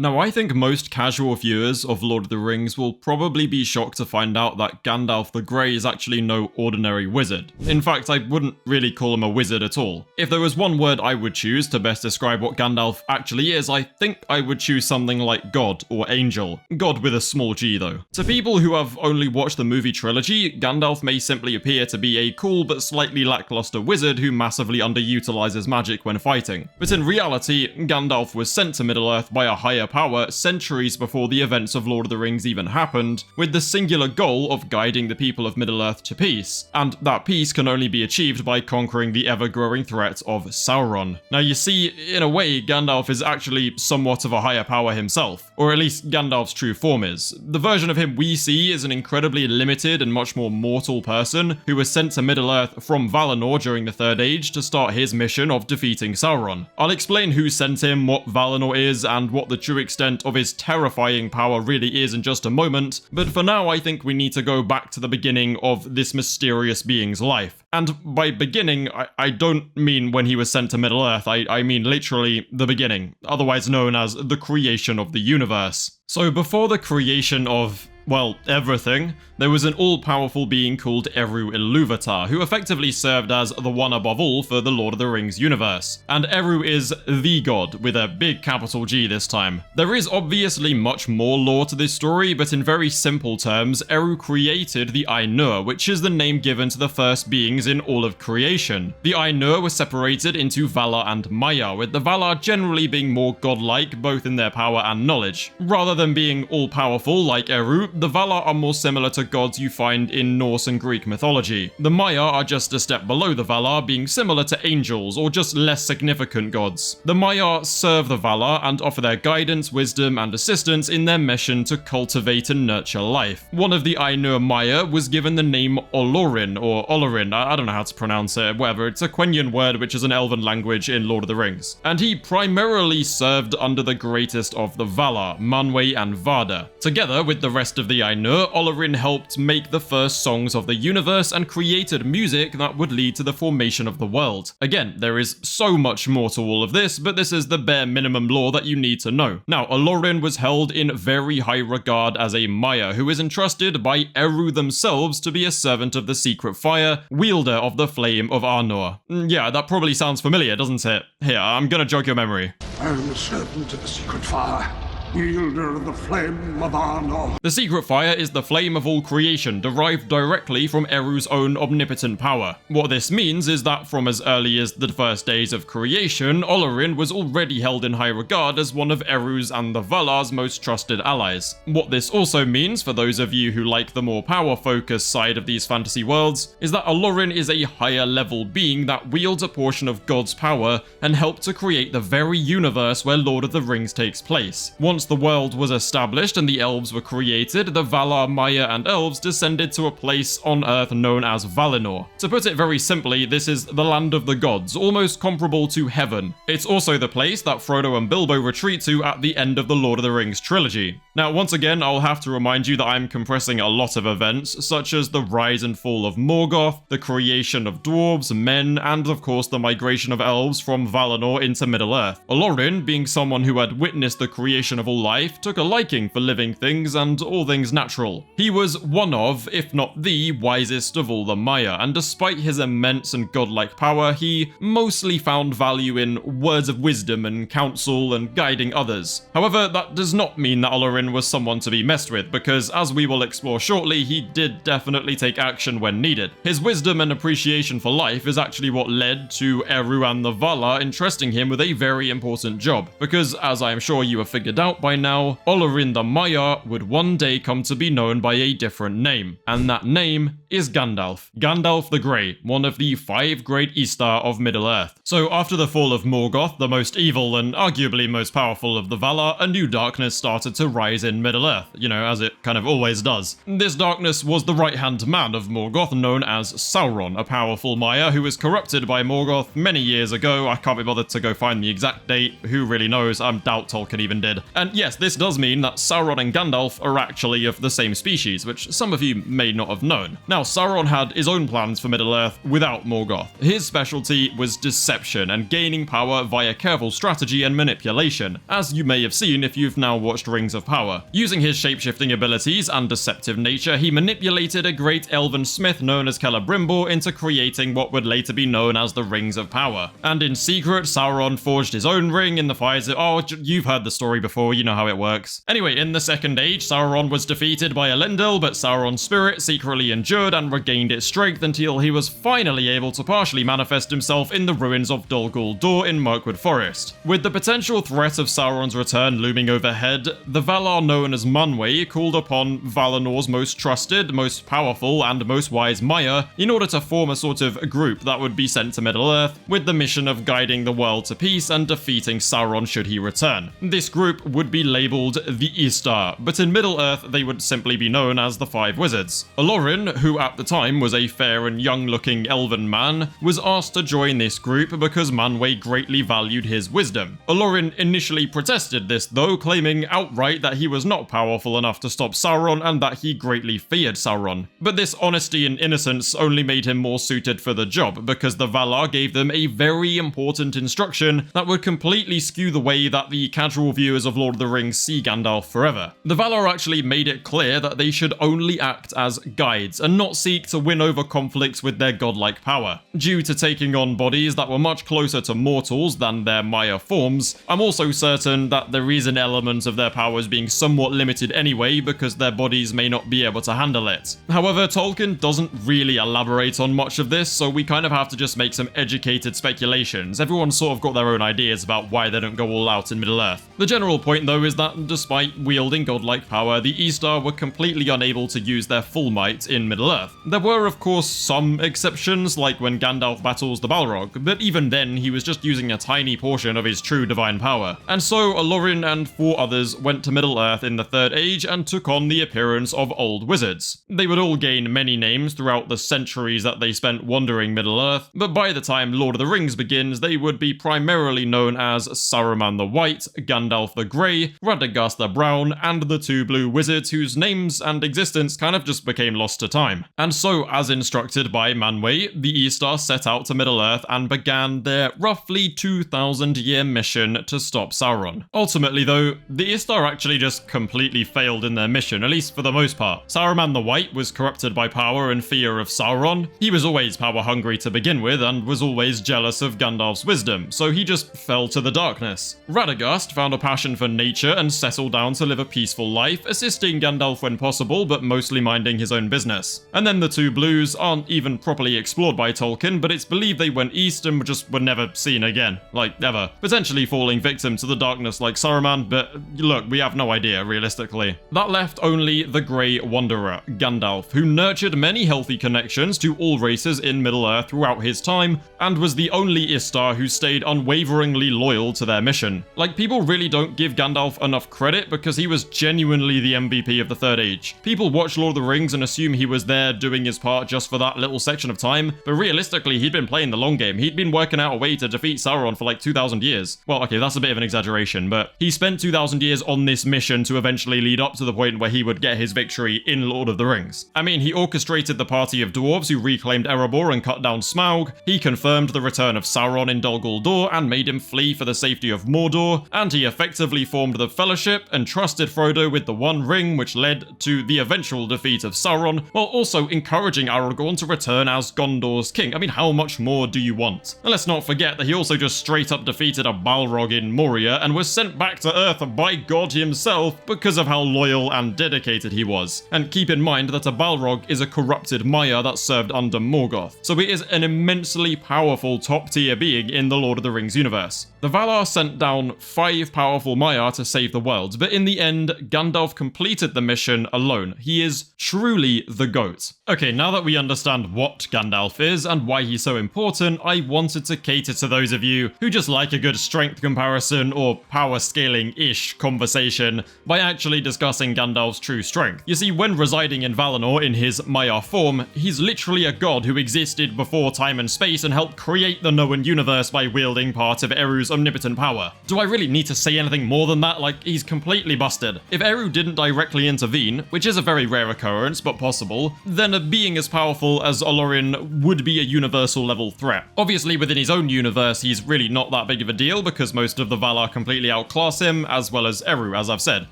Now, I think most casual viewers of Lord of the Rings will probably be shocked to find out that Gandalf the Grey is actually no ordinary wizard. In fact, I wouldn't really call him a wizard at all. If there was one word I would choose to best describe what Gandalf actually is, I think I would choose something like God or angel. God with a small g though. To people who have only watched the movie trilogy, Gandalf may simply appear to be a cool but slightly lackluster wizard who massively underutilizes magic when fighting. But in reality, Gandalf was sent to Middle-earth by a higher power centuries before the events of Lord of the Rings even happened, with the singular goal of guiding the people of Middle-earth to peace, and that peace can only be achieved by conquering the ever-growing threat of Sauron. Now you see, in a way, Gandalf is actually somewhat of a higher power himself, or at least Gandalf's true form is. The version of him we see is an incredibly limited and much more mortal person who was sent to Middle-earth from Valinor during the Third Age to start his mission of defeating Sauron. I'll explain who sent him, what Valinor is, and what the true extent of his terrifying power really is in just a moment, but for now I think we need to go back to the beginning of this mysterious being's life. And by beginning, I don't mean when he was sent to Middle-earth, I mean literally the beginning, otherwise known as the creation of the universe. So before the creation of, well, everything, there was an all-powerful being called Eru Ilúvatar, who effectively served as the one above all for the Lord of the Rings universe. And Eru is the god, with a big capital G this time. There is obviously much more lore to this story, but in very simple terms, Eru created the Ainur, which is the name given to the first beings in all of creation. The Ainur were separated into Valar and Maiar, with the Valar generally being more godlike, both in their power and knowledge. Rather than being all-powerful like Eru, the Valar are more similar to gods you find in Norse and Greek mythology. The Maiar are just a step below the Valar, being similar to angels or just less significant gods. The Maiar serve the Valar and offer their guidance, wisdom, and assistance in their mission to cultivate and nurture life. One of the Ainur Maiar was given the name Olorin, or Olorin, I don't know how to pronounce it, whatever, it's a Quenya word which is an elven language in Lord of the Rings. And he primarily served under the greatest of the Valar, Manwë and Vardar. Together with the rest of the Ainur, Olorin helped make the first songs of the universe and created music that would lead to the formation of the world. Again, there is so much more to all of this, but this is the bare minimum lore that you need to know. Now, Olorin was held in very high regard as a Maiar who is entrusted by Eru themselves to be a servant of the secret fire, wielder of the flame of Arnor. Yeah, that probably sounds familiar, doesn't it? Here, I'm gonna jog your memory. I am a servant of the secret fire, wielder of the flame of Arnor. The secret fire is the flame of all creation, derived directly from Eru's own omnipotent power. What this means is that from as early as the first days of creation, Olorin was already held in high regard as one of Eru's and the Valar's most trusted allies. What this also means, for those of you who like the more power-focused side of these fantasy worlds, is that Olorin is a higher level being that wields a portion of God's power and helped to create the very universe where Lord of the Rings takes place. Once the world was established and the elves were created, the Valar, Maiar, and elves descended to a place on Earth known as Valinor. To put it very simply, this is the land of the gods, almost comparable to heaven. It's also the place that Frodo and Bilbo retreat to at the end of the Lord of the Rings trilogy. Now, once again, I'll have to remind you that I'm compressing a lot of events, such as the rise and fall of Morgoth, the creation of dwarves, men, and of course the migration of elves from Valinor into Middle-earth. Olorin, being someone who had witnessed the creation of all life, took a liking for living things and all things natural. He was one of, if not the, wisest of all the Maiar, and despite his immense and godlike power, he mostly found value in words of wisdom and counsel and guiding others. However, that does not mean that Olorin was someone to be messed with, because as we will explore shortly, he did definitely take action when needed. His wisdom and appreciation for life is actually what led to Eru and the Valar entrusting him with a very important job, because as I am sure you have figured out by now, Olorin the Maiar would one day come to be known by a different name, and that name is Gandalf. Gandalf the Grey, one of the 5 great Istar of Middle-earth. So after the fall of Morgoth, the most evil and arguably most powerful of the Valar, a new darkness started to rise in Middle-earth, you know, as it kind of always does. This darkness was the right-hand man of Morgoth, known as Sauron, a powerful Maiar who was corrupted by Morgoth many years ago. I can't be bothered to go find the exact date, who really knows, I doubt Tolkien even did. And And yes, this does mean that Sauron and Gandalf are actually of the same species, which some of you may not have known. Now, Sauron had his own plans for Middle-earth without Morgoth. His specialty was deception and gaining power via careful strategy and manipulation, as you may have seen if you've now watched Rings of Power. Using his shape-shifting abilities and deceptive nature, he manipulated a great elven smith known as Celebrimbor into creating what would later be known as the Rings of Power. And in secret, Sauron forged his own ring in the fires of— oh, you've heard the story before, you know how it works. Anyway, in the Second Age, Sauron was defeated by Elendil, but Sauron's spirit secretly endured and regained its strength until he was finally able to partially manifest himself in the ruins of Dol Guldur in Mirkwood Forest. With the potential threat of Sauron's return looming overhead, the Valar known as Manwë called upon Valinor's most trusted, most powerful, and most wise Maiar in order to form a sort of group that would be sent to Middle-earth with the mission of guiding the world to peace and defeating Sauron should he return. This group would be labelled the Istar, but in Middle-earth they would simply be known as the Five Wizards. Olorin, who at the time was a fair and young-looking elven man, was asked to join this group because Manwë greatly valued his wisdom. Olorin initially protested this though, claiming outright that he was not powerful enough to stop Sauron and that he greatly feared Sauron. But this honesty and innocence only made him more suited for the job, because the Valar gave them a very important instruction that would completely skew the way that the casual viewers of Lord of the Rings see Gandalf forever. The Valar actually made it clear that they should only act as guides and not seek to win over conflicts with their godlike power. Due to taking on bodies that were much closer to mortals than their Maiar forms, I'm also certain that there is an element of their powers being somewhat limited anyway because their bodies may not be able to handle it. However, Tolkien doesn't really elaborate on much of this, so we kind of have to just make some educated speculations. Everyone's sort of got their own ideas about why they don't go all out in Middle-earth. The general point though is that despite wielding godlike power, the Istar were completely unable to use their full might in Middle-earth. There were of course some exceptions, like when Gandalf battles the Balrog, but even then he was just using a tiny portion of his true divine power. And so Olorin and 4 others went to Middle-earth in the Third Age and took on the appearance of old wizards. They would all gain many names throughout the centuries that they spent wandering Middle-earth, but by the time Lord of the Rings begins, they would be primarily known as Saruman the White, Gandalf the Grey, Radagast the Brown, and the 2 blue wizards whose names and existence kind of just became lost to time. And so, as instructed by Manwë, the Istar set out to Middle-earth and began their roughly 2,000-year mission to stop Sauron. Ultimately though, the Istar actually just completely failed in their mission, at least for the most part. Saruman the White was corrupted by power and fear of Sauron. He was always power-hungry to begin with and was always jealous of Gandalf's wisdom, so he just fell to the darkness. Radagast found a passion for nature and settled down to live a peaceful life, assisting Gandalf when possible but mostly minding his own business. And then the 2 blues aren't even properly explored by Tolkien, but it's believed they went east and just were never seen again. Like, ever. Potentially falling victim to the darkness like Saruman, but look, we have no idea, realistically. That left only the Grey Wanderer, Gandalf, who nurtured many healthy connections to all races in Middle-earth throughout his time, and was the only Istar who stayed unwaveringly loyal to their mission. Like, people really don't give Gandalf enough credit because he was genuinely the MVP of the Third Age. People watch Lord of the Rings and assume he was there doing his part just for that little section of time, but realistically he'd been playing the long game. He'd been working out a way to defeat Sauron for like 2,000 years. Well, okay, that's a bit of an exaggeration, but he spent 2,000 years on this mission to eventually lead up to the point where he would get his victory in Lord of the Rings. I mean, he orchestrated the party of dwarves who reclaimed Erebor and cut down Smaug, he confirmed the return of Sauron in Dol Guldur and made him flee for the safety of Mordor, and he effectively formed the Fellowship and trusted Frodo with the One Ring, which led to the eventual defeat of Sauron, while also encouraging Aragorn to return as Gondor's king. I mean, how much more do you want? And let's not forget that he also just straight up defeated a Balrog in Moria and was sent back to Earth by God himself because of how loyal and dedicated he was. And keep in mind that a Balrog is a corrupted Maiar that served under Morgoth, so it is an immensely powerful top-tier being in the Lord of the Rings universe. The Valar sent down 5 powerful Maiar to save the world, but in the end, Gandalf completed the mission alone. He is truly the GOAT. Okay, now that we understand what Gandalf is and why he's so important, I wanted to cater to those of you who just like a good strength comparison or power scaling-ish conversation by actually discussing Gandalf's true strength. You see, when residing in Valinor in his Maiar form, he's literally a god who existed before time and space and helped create the known universe by wielding part of Eru's omnipotent power. Do I really need to say anything more than than that, like, he's completely busted. If Eru didn't directly intervene, which is a very rare occurrence, but possible, then a being as powerful as Olorin would be a universal level threat. Obviously, within his own universe, he's really not that big of a deal because most of the Valar completely outclass him, as well as Eru, as I've said.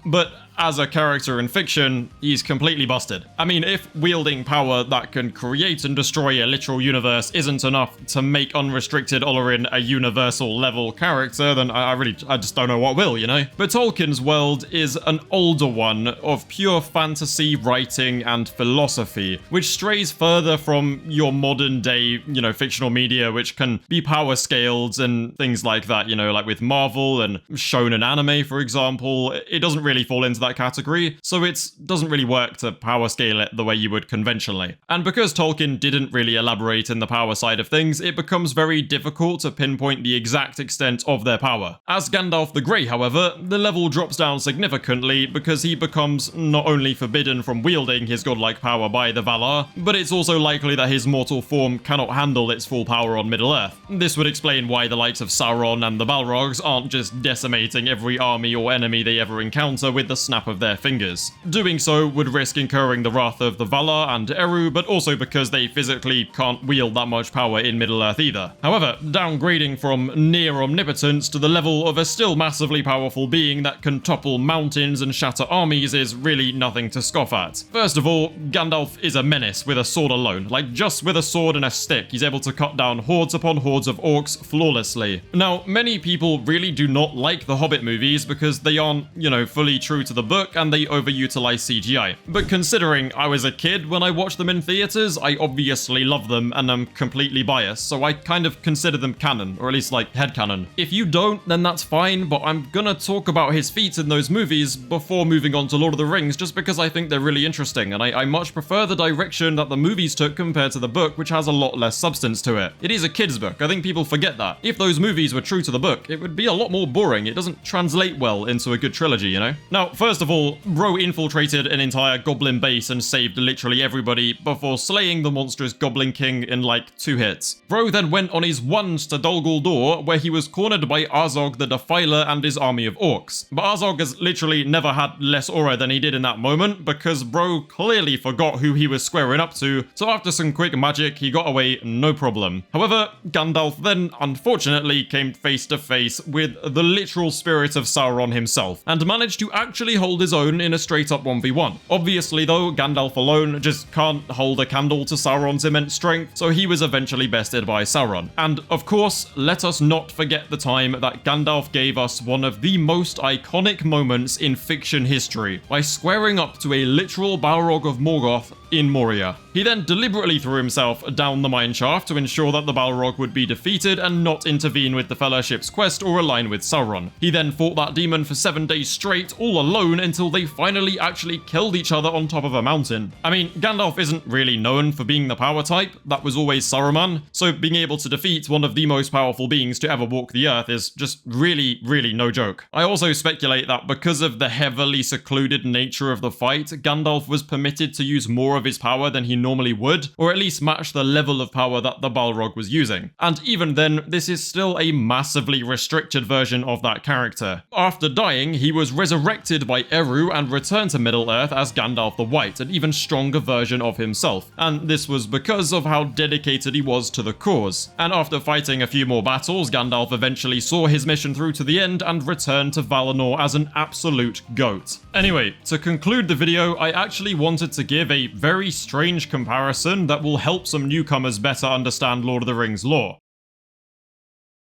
But as a character in fiction, he's completely busted. I mean, if wielding power that can create and destroy a literal universe isn't enough to make unrestricted Olorin a universal level character, then I just don't know what will, you know? But Tolkien's world is an older one of pure fantasy writing and philosophy, which strays further from your modern day, you know, fictional media, which can be power scaled and things like that, you know, like with Marvel and shonen anime, for example. It doesn't really fall into that category, so it doesn't really work to power scale it the way you would conventionally. And because Tolkien didn't really elaborate in the power side of things, it becomes very difficult to pinpoint the exact extent of their power. As Gandalf the Grey, however, the level drops down significantly because he becomes not only forbidden from wielding his godlike power by the Valar, but it's also likely that his mortal form cannot handle its full power on Middle-earth. This would explain why the likes of Sauron and the Balrogs aren't just decimating every army or enemy they ever encounter with the snap of their fingers. Doing so would risk incurring the wrath of the Valar and Eru, but also because they physically can't wield that much power in Middle-earth either. However, downgrading from near omnipotence to the level of a still massively powerful being that can topple mountains and shatter armies is really nothing to scoff at. First of all, Gandalf is a menace with a sword alone. Like, just with a sword and a stick, he's able to cut down hordes upon hordes of orcs flawlessly. Now, many people really do not like the Hobbit movies because they aren't, you know, fully true to the book and they overutilize CGI. But considering I was a kid when I watched them in theaters, I obviously love them and I'm completely biased, so I kind of consider them canon, or at least like headcanon. If you don't, then that's fine, but I'm gonna talk about his feats in those movies before moving on to Lord of the Rings, just because I think they're really interesting, and I much prefer the direction that the movies took compared to the book, which has a lot less substance to it. It is a kid's book, I think people forget that. If those movies were true to the book, it would be a lot more boring. It doesn't translate well into a good trilogy, you know? Now, first of all, Bro infiltrated an entire goblin base and saved literally everybody before slaying the monstrous Goblin King in like 2 hits. Bro then went on his ones to Dol Guldur, where he was cornered by Azog the Defiler and his army of orcs. But Azog has literally never had less aura than he did in that moment, because Bro clearly forgot who he was squaring up to, so after some quick magic, he got away no problem. However, Gandalf then unfortunately came face to face with the literal spirit of Sauron himself, and managed to actually hold his own in a straight up 1v1. Obviously though, Gandalf alone just can't hold a candle to Sauron's immense strength, so he was eventually bested by Sauron. And of course, let us not forget the time that Gandalf gave us one of the most iconic moments in fiction history, by squaring up to a literal Balrog of Morgoth in Moria. He then deliberately threw himself down the mineshaft to ensure that the Balrog would be defeated and not intervene with the Fellowship's quest or align with Sauron. He then fought that demon for 7 days straight, all alone, until they finally actually killed each other on top of a mountain. I mean, Gandalf isn't really known for being the power type, that was always Saruman, so being able to defeat one of the most powerful beings to ever walk the earth is just really no joke. I also speculate that because of the heavily secluded nature of the fight, Gandalf was permitted to use more of his power than he normally would, or at least match the level of power that the Balrog was using. And even then, this is still a massively restricted version of that character. After dying, he was resurrected by Eru and returned to Middle-earth as Gandalf the White, an even stronger version of himself. And this was because of how dedicated he was to the cause. And after fighting a few more battles, Gandalf eventually saw his mission through to the end and returned to Valinor as an absolute goat. Anyway, to conclude the video, I actually wanted to give a very strange comparison that will help some newcomers better understand Lord of the Rings lore.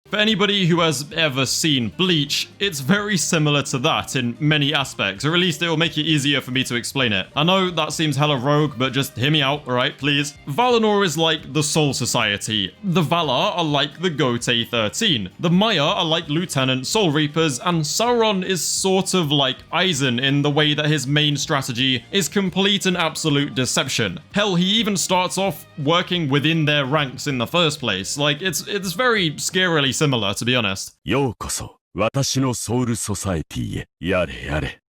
For anybody who has ever seen Bleach, it's very similar to that in many aspects, or at least it will make it easier for me to explain it. I know that seems hella rogue, but just hear me out, alright, please? Valinor is like the Soul Society. The Valar are like the Gote 13. The Maiar are like Lieutenant Soul Reapers, and Sauron is sort of like Aizen in the way that his main strategy is complete and absolute deception. Hell, he even starts off working within their ranks in the first place. Like, it's very scarily similar, to be honest. ようこそ私のソウルソサエティへやれやれ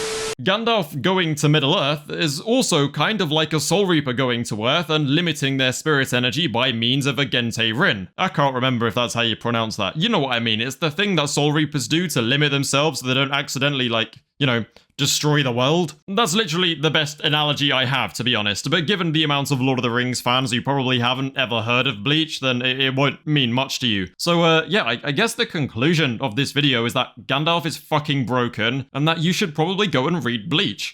Gandalf going to Middle-earth is also kind of like a Soul Reaper going to Earth and limiting their spirit energy by means of a Gente Rin. I can't remember if that's how you pronounce that. You know what I mean, it's the thing that Soul Reapers do to limit themselves so they don't accidentally, like, you know, destroy the world. That's literally the best analogy I have, to be honest, but given the amount of Lord of the Rings fans who probably haven't ever heard of Bleach, then it won't mean much to you. So yeah, I guess the conclusion of this video is that Gandalf is fucking broken, and that you should probably go and read Bleach.